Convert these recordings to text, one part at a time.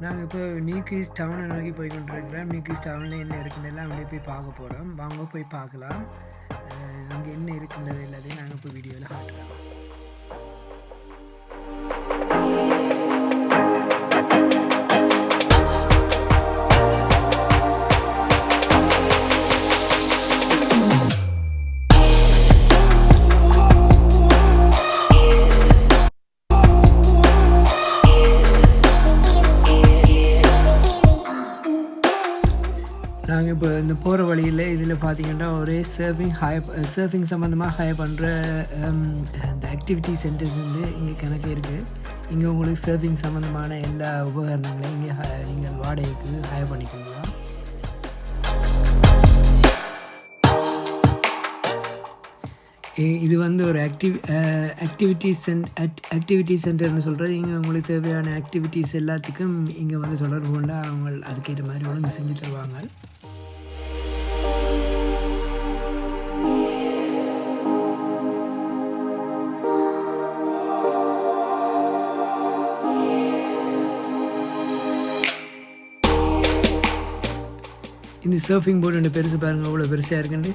நாங்கள் இப்போ நியூக்யூஸ் டவுனை நோக்கி போய் கொண்டிருக்கிறோம். நியூக்யூஸ் டவுனில் என்ன இருக்குன்றதெல்லாம் அப்படியே போய் பார்க்க போகிறோம். வாங்க போய் பார்க்கலாம். அங்கே என்ன இருக்குன்றது எல்லாத்தையும் நாங்கள் இப்போ வீடியோவில் காட்டுறோம். நாங்கள் இப்போ இந்த போகிற வழியில் இதில் பார்த்திங்கன்னா ஒரே சர்ஃபிங் சம்மந்தமாக ஹையர் பண்ணுற இந்த ஆக்டிவிட்டி சென்டர்ஸ் வந்து இங்கே கணக்கு இருக்குது. இங்கே உங்களுக்கு சர்ஃபிங் சம்மந்தமான எல்லா உபகரணங்களையும் இங்கே நீங்கள் வாடகைக்கு ஹையர் பண்ணிக்கலாம். இது வந்து ஒரு ஆக்டிவிட்டி சென்டர்னு சொல்கிறது. இங்கே உங்களுக்கு தேவையான ஆக்டிவிட்டீஸ் எல்லாத்துக்கும் இங்கே வந்து தொடர்பு கொண்டு அவங்க அதுக்கேற்ற மாதிரி ஒழுங்கு செஞ்சு தருவாங்க. இந்த சர்ஃபிங் போர்டு ரெண்டு பெருசு பாருங்கள், அவ்வளோ பெருசாக இருக்குண்டு.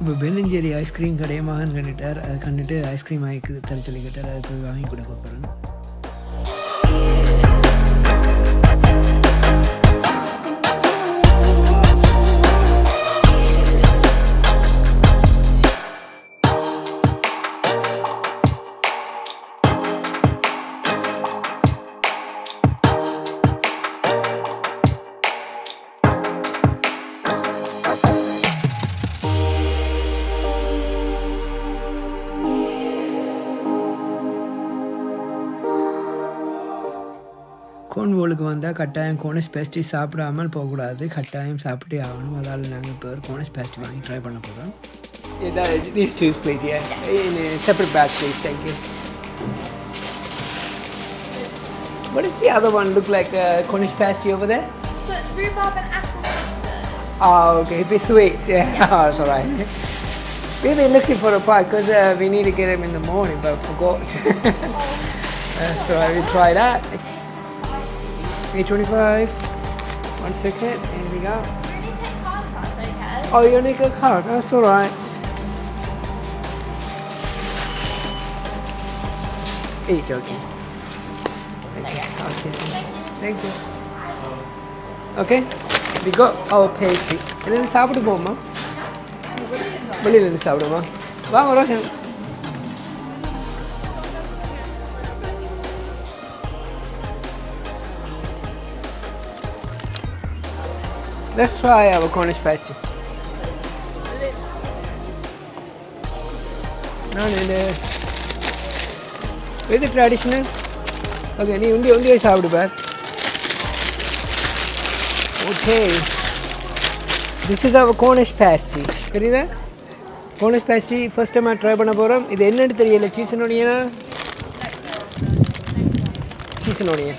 இப்போ பெல்லஞ்சேரி ஐஸ்கிரீம் கடையை மகன் கண்டுட்டார். அதை கண்டுட்டு ஐஸ்கிரீம் வாங்கி தர சொல்லி கேட்டார். அதை போய் வாங்கி கொடுக்க போகிறேன். கோன்வாலுக்கு வந்தால் கட்டாயம் கோனிஷ் பேஸ்ட்ரி சாப்பிடாமல் போகக்கூடாது. கட்டாயம் சாப்பிட்டே ஆகணும். அதால் நாங்கள் இப்போ கோனிஷ் பேஸ்ட்ரி வாங்கி ட்ரை பண்ண போகிறோம். These two please, yeah. In a separate batch please, thank you. What does the other one look like, Cornish Pasty over there? So it's rhubarb and apple custard. Oh, okay, it'd be sweets, yeah. Oh, that's alright. We've been looking for a pie because we need to get them in the morning, but I forgot. That's alright, we try that. $8.25. 1 second. Here we go. You only take card cards, okay? Oh, you only got a card. That's all right. Eat, okay. Thank you. Okay. We got our pasty. Then சாப்பிட்டு போமா? வெளியில இருந்து சாப்பிடுமா? வாங்க Roshan. Let's try our Cornish pasty. No. Is it traditional? Okay, நீ உண்டியே சாப்பிடு பார். Okay. This is our Cornish pasty. தெரியுதா? Cornish pasty first time try பண்ண போறோம். இது என்னன்னு தெரியல. cheese and onion. Cheese and onion.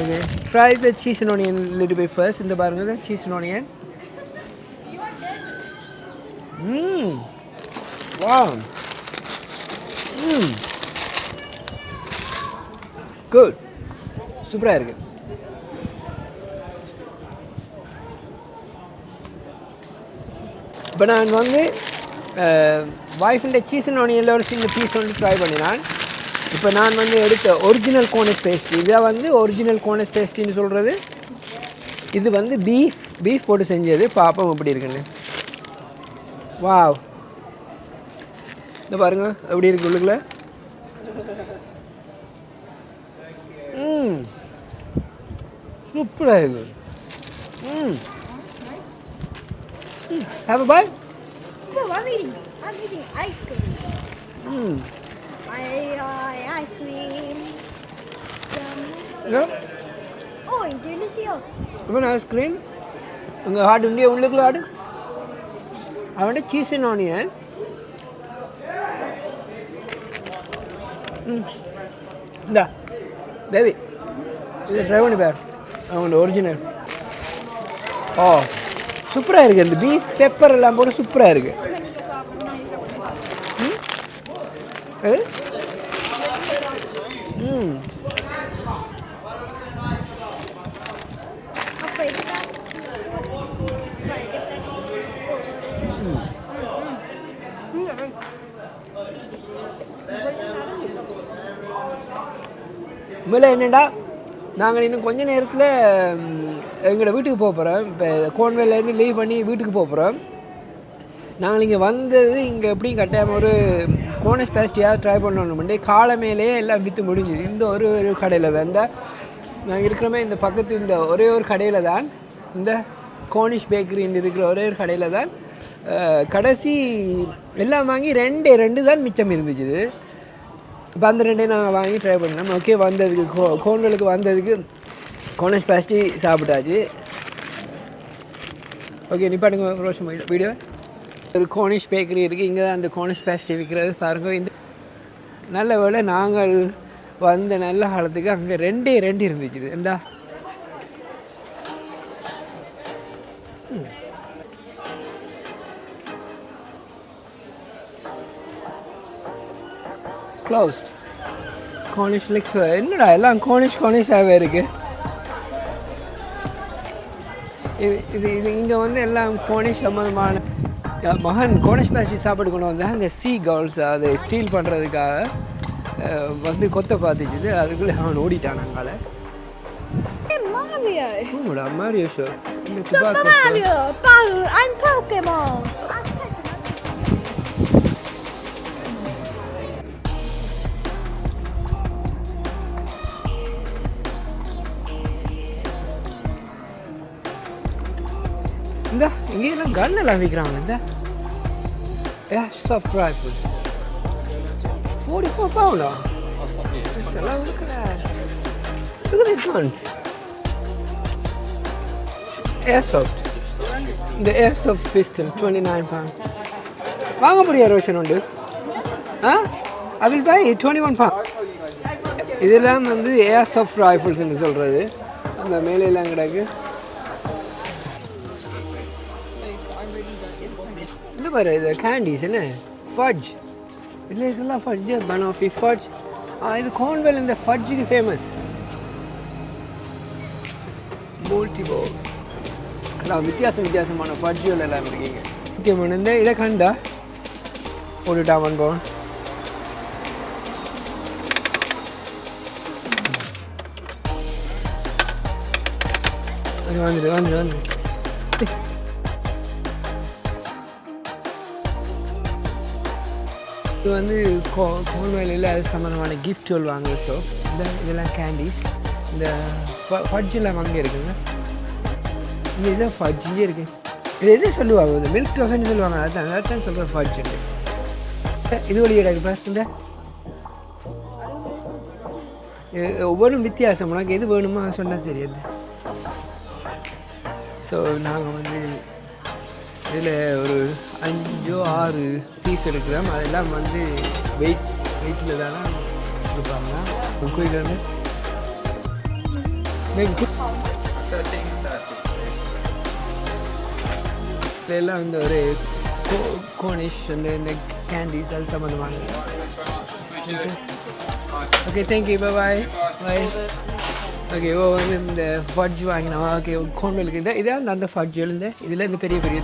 Okay. Try the cheese and onion a little bit first. இந்த பாருங்க cheese and onion. Wow. Good. சூப்பரா இருக்கு. இப்போ நான் வந்து வைஃபிൻ്റെ சீஸ் அண்ட் ஆனியனில் ஒரு சின்ன பீஸ் வந்து ட்ரை பண்ணினான். இப்போ நான் வந்து எடுத்த ஒரிஜினல் கோனிஷ் பேஸ்ட்ரி, இதை வந்து ஒரிஜினல் கோனிஷ் பேஸ்ட்ரின்னு சொல்கிறது. இது வந்து பீஃப் போட்டு செஞ்சது. பாப்போம் எப்படி இருக்குன்னு. வாவ், இந்த பாருங்க எப்படி இருக்கு உள்ளுக்குள்ள. சூப்பராக இருக்கு. Have a bite? No, I'm eating ice cream. Ice cream. Yeah? Oh, delicious. Even ice cream? உங்கள் ஆடு உண்டிய உள்ளுக்குள்ள ஆடு அவன்கிட்ட சீஸ் அண்ட் ஆனியன். இந்தா பேபி இதை ட்ரை பண்ணி பார். அவங்களோட ஒரிஜினல். ஓ, சூப்பராக இருக்குது. அந்த பீஃப் பெப்பர் எல்லாம் போட்டு சூப்பராக இருக்குது. உண்மையில் என்னென்னா நாங்கள் இன்னும் கொஞ்ச நேரத்தில் எங்களோட வீட்டுக்கு போக போகிறோம். இப்போ கோன்வேலேருந்து லீவ் பண்ணி வீட்டுக்கு போக போகிறோம். நாங்கள் இங்கே வந்தது இங்கே எப்படியும் கட்டாயமாக ஒரு கோனிஷ் பேஸ்ட்ரியாக ட்ரை பண்ணணும்னு காலமேலேயே எல்லாம் விற்று முடிஞ்சுது. இந்த ஒரு கடையில் தான், இந்த நாங்கள் இருக்கிறோமே இந்த பக்கத்து இந்த ஒரே ஒரு கடையில் தான், இந்த கோனிஷ் பேக்கரின்னு இருக்கிற ஒரே ஒரு கடையில் தான் கடைசி எல்லாம் வாங்கி ரெண்டு தான் மிச்சம் இருந்துச்சு. இப்போ அந்த ரெண்டே நாங்கள் வாங்கி ட்ரை பண்ணோம். ஓகே, வந்ததுக்கு கோன்வெலுக்கு வந்ததுக்கு கோனிஷ் பேஸ்ட்ரி சாப்பிட்டாச்சு. ஓகே, நிப்பாட்டுங்க ரோஷம் வீடியோ. ஒரு கோனிஷ் பேக்கரி இருக்குது, இங்கே தான் அந்த கோனிஷ் பேஸ்ட்ரி விற்கிறது. பாருங்க, இந்த நல்ல வேளை நாங்கள் வந்த நல்ல காலத்துக்கு அங்கே ரெண்டு இருந்துச்சு. ஏண்டா closed. Cornish liquor. என்னடா எல்லாம் கோனிஷாகவே இருக்குது. இது இங்கே வந்து எல்லாம் கோனிஷ் சம்மந்தமான மகன் கோனிஷ் பேஸ்ட்ரி சாப்பிட்டு கொண்டு வந்தால் அந்த சீ கர்ல்ஸ் அதை ஸ்டீல் பண்ணுறதுக்காக வந்து கொத்த பார்த்துச்சு. அதுக்குள்ளே அவன் ஓடிட்டான். அங்கால மாரியோ ஷோ. இந்த இங்கெல்லாம் கன் எல்லாம் விற்கிறாங்க. இந்த soft rifles 44 pound. Look at these guns. Airsoft. The airsoft pistol 29 pound. வாங்க முடியா ரோஷன் உண்டு? I will buy 21 pound. இதெல்லாம் வந்து airsoft rifles என்று சொல்கிறது. அந்த மேலையெல்லாம் கிடக்கு. இந்த பாரு, இது கேண்டீஸ் என்ன ஃபட்ஜ் இல்லை, இதெல்லாம் ஃபட்ஜ் பனாஃபி ஃபட்ஜ். இது கார்ன்வால் இந்த ஃபட்ஜுக்கு ஃபேமஸ். மோல்டிபோ எல்லாம் வித்தியாசமான ஃபட்ஜுகள் எல்லாம் இருக்கீங்க. முக்கியமான இந்த இதை கண்டா போட்டுட்டா வந்தோம். வந்து இது வந்து கோன்வேலில் அது சம்மந்தமான கிஃப்ட்கள் வாங்குறது. ஸோ இதெல்லாம் கேண்டீஸ். இந்த ஃபட்ஜெல்லாம் அங்கே இருக்குங்க. இங்கே இதான் ஃபட்ஜ் இங்கே இருக்குது. இது எது சொல்லுவாங்க, இந்த மில்க் டோஃபன்னு சொல்லுவாங்க. அதான் சொல்கிற ஃபட்ஜுண்டு. இது வழி எனக்கு ஃபர்ஸ்ட் இந்த ஒவ்வொன்றும் வித்தியாசம். உனக்கு எது வேணுமோ சொன்னால் தெரியாது. ஸோ நாங்கள் வந்து இதில் ஒரு 5-6 பீஸ் எடுக்கிறோம். அதெல்லாம் வந்து வெயிட்டில் தானே கொடுப்பாங்க. குயில வந்து இதெல்லாம் வந்து ஒரு கோனிஷ் இந்த கேண்டீஸ் அது சம்மந்தமான. ஓகே, தேங்க்யூ, பாய் பாய். ஓகே, வந்து இந்த ஃபட்ஜ் வாங்கினோம். ஓகே, கோன்வெலுக்கு இதான் அந்த ஃபட்ஜ் எழுந்த இதில் இந்த பெரிய பெரிய